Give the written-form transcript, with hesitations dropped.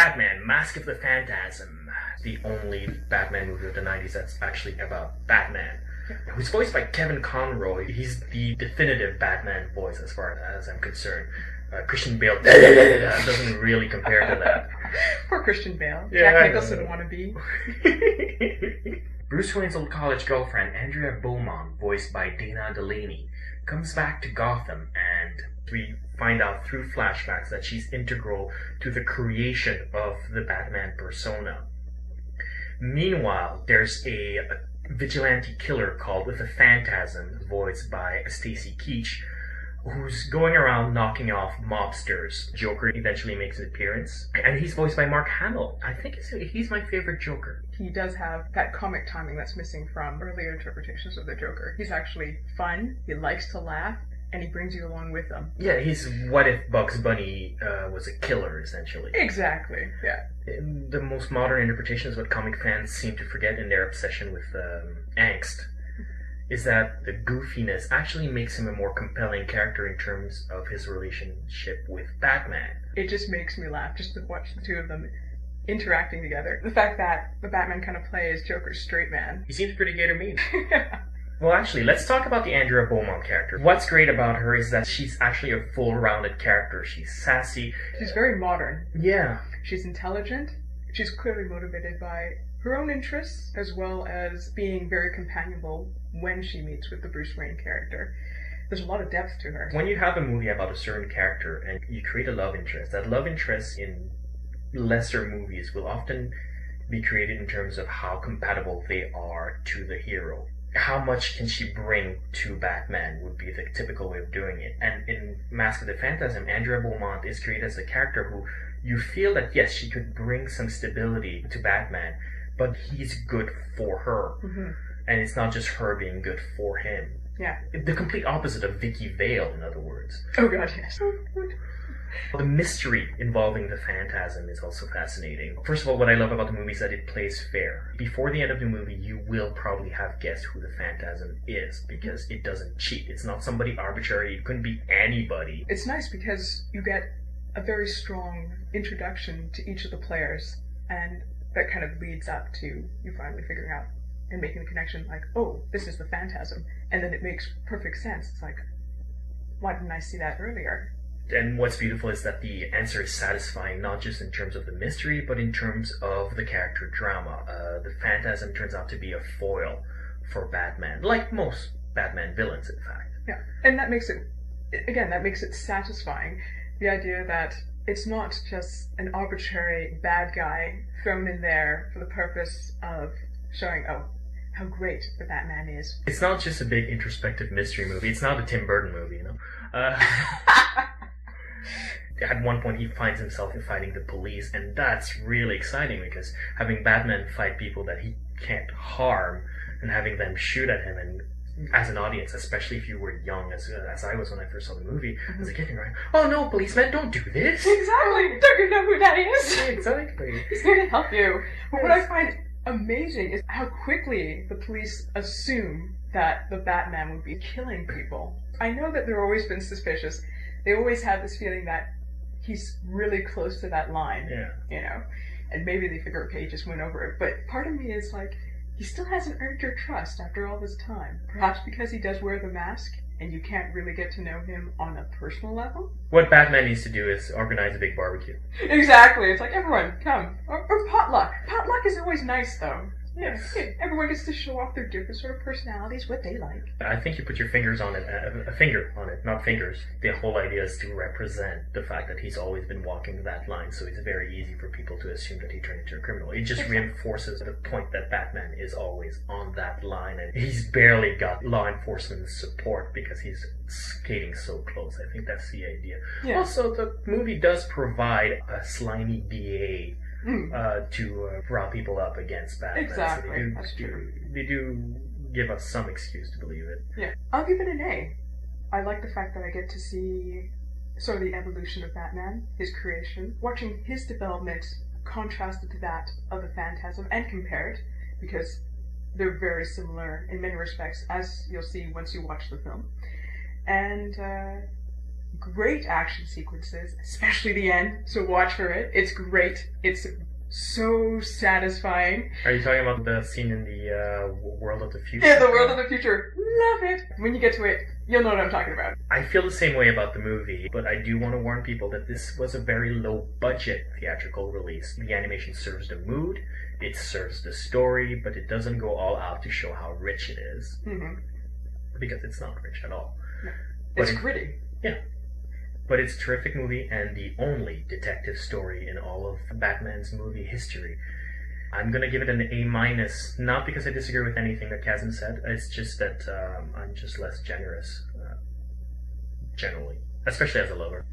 Batman, Mask of the Phantasm, the only Batman movie of the 90s that's actually about Batman. Who's voiced by Kevin Conroy. He's the definitive Batman voice as far as I'm concerned. Christian Bale doesn't really compare to that. Poor Christian Bale. Yeah, Jack Nicholson wannabe. Bruce Wayne's old college girlfriend, Andrea Beaumont, voiced by Dana Delaney, comes back to Gotham, and we find out through flashbacks that she's integral to the creation of the Batman persona. Meanwhile, there's a vigilante killer called the Phantasms, voiced by Stacy Keach, who's going around knocking off mobsters. Joker eventually makes an appearance, and he's voiced by Mark Hamill. I think he's my favorite Joker. He does have that comic timing that's missing from earlier interpretations of the Joker. He's actually fun, he likes to laugh, and he brings you along with him. Yeah, he's what if Bugs Bunny was a killer, essentially. Exactly, yeah. The most modern interpretation is what comic fans seem to forget in their obsession with angst, is that the goofiness actually makes him a more compelling character in terms of his relationship with Batman. It just makes me laugh just to watch the two of them interacting together. The fact that the Batman kind of plays Joker's straight man. He seems pretty gay to me. Well, actually, let's talk about the Andrea Beaumont character. What's great about her is that she's actually a full-rounded character. She's sassy. She's very modern. Yeah. She's intelligent. She's clearly motivated by her own interests, as well as being very companionable when she meets with the Bruce Wayne character. There's a lot of depth to her. When you have a movie about a certain character and you create a love interest, that love interest in lesser movies will often be created in terms of how compatible they are to the hero. How much can she bring to Batman would be the typical way of doing it. And in Mask of the Phantasm, Andrea Beaumont is created as a character who you feel that, yes, she could bring some stability to Batman, but he's good for her. Mm-hmm. And it's not just her being good for him. Yeah. The complete opposite of Vicky Vale, in other words. Oh god, yes. The mystery involving the Phantasm is also fascinating. First of all, what I love about the movie is that it plays fair. Before the end of the movie, you will probably have guessed who the Phantasm is, because it doesn't cheat. It's not somebody arbitrary. It couldn't be anybody. It's nice because you get a very strong introduction to each of the players, and that kind of leads up to you finally figuring out and making the connection, like, oh, this is the Phantasm. And then it makes perfect sense. It's like, why didn't I see that earlier? And what's beautiful is that the answer is satisfying, not just in terms of the mystery, but in terms of the character drama. The Phantasm turns out to be a foil for Batman, like most Batman villains, in fact. Yeah, and that makes it, again, that makes it satisfying. The idea that it's not just an arbitrary bad guy thrown in there for the purpose of showing, oh, how great the Batman is. It's not just a big introspective mystery movie. It's not a Tim Burton movie, you know? At one point he finds himself fighting the police, and that's really exciting because having Batman fight people that he can't harm and having them shoot at him, and as an audience, especially if you were young as I was when I first saw the movie, as a kid, you're going, oh no, policeman, don't do this. Exactly. Don't you know who that is? Exactly. He's going to help you. But what I find amazing is how quickly the police assume that the Batman would be killing people. I know that they've always been suspicious. They always have this feeling that he's really close to that line, you know, and maybe they figure, okay, he just went over it. But part of me is like, he still hasn't earned your trust after all this time. Perhaps because he does wear the mask, and you can't really get to know him on a personal level? What Batman needs to do is organize a big barbecue. Exactly. It's like, everyone, come. Or potluck. Potluck is always nice, though. Yes. Yeah. Everyone gets to show off their different sort of personalities, what they like. I think you put your fingers on it, a finger on it, not fingers. The whole idea is to represent the fact that he's always been walking that line, so it's very easy for people to assume that he turned into a criminal. It just reinforces the point that Batman is always on that line, and he's barely got law enforcement support because he's skating so close. I think that's the idea. Yeah. Also, the movie does provide a slimy DA to rile people up against Batman. Exactly, So that's true. They do give us some excuse to believe it. Yeah, I'll give it an A. I like the fact that I get to see sort of the evolution of Batman, his creation, watching his development contrasted to that of the Phantasm and compared, because they're very similar in many respects, as you'll see once you watch the film. And great action sequences, especially the end, so watch for it. It's great. It's so satisfying. Are you talking about the scene in the World of the Future? Yeah, the World of the Future. Love it. When you get to it, you'll know what I'm talking about. I feel the same way about the movie, but I do want to warn people that this was a very low-budget theatrical release. The animation serves the mood, it serves the story, but it doesn't go all out to show how rich it is. Mm-hmm. Because it's not rich at all. No. It's gritty. Yeah. But it's a terrific movie and the only detective story in all of Batman's movie history. I'm going to give it an A-, not because I disagree with anything that Kazim said, it's just that I'm just less generous, generally, especially as a lover.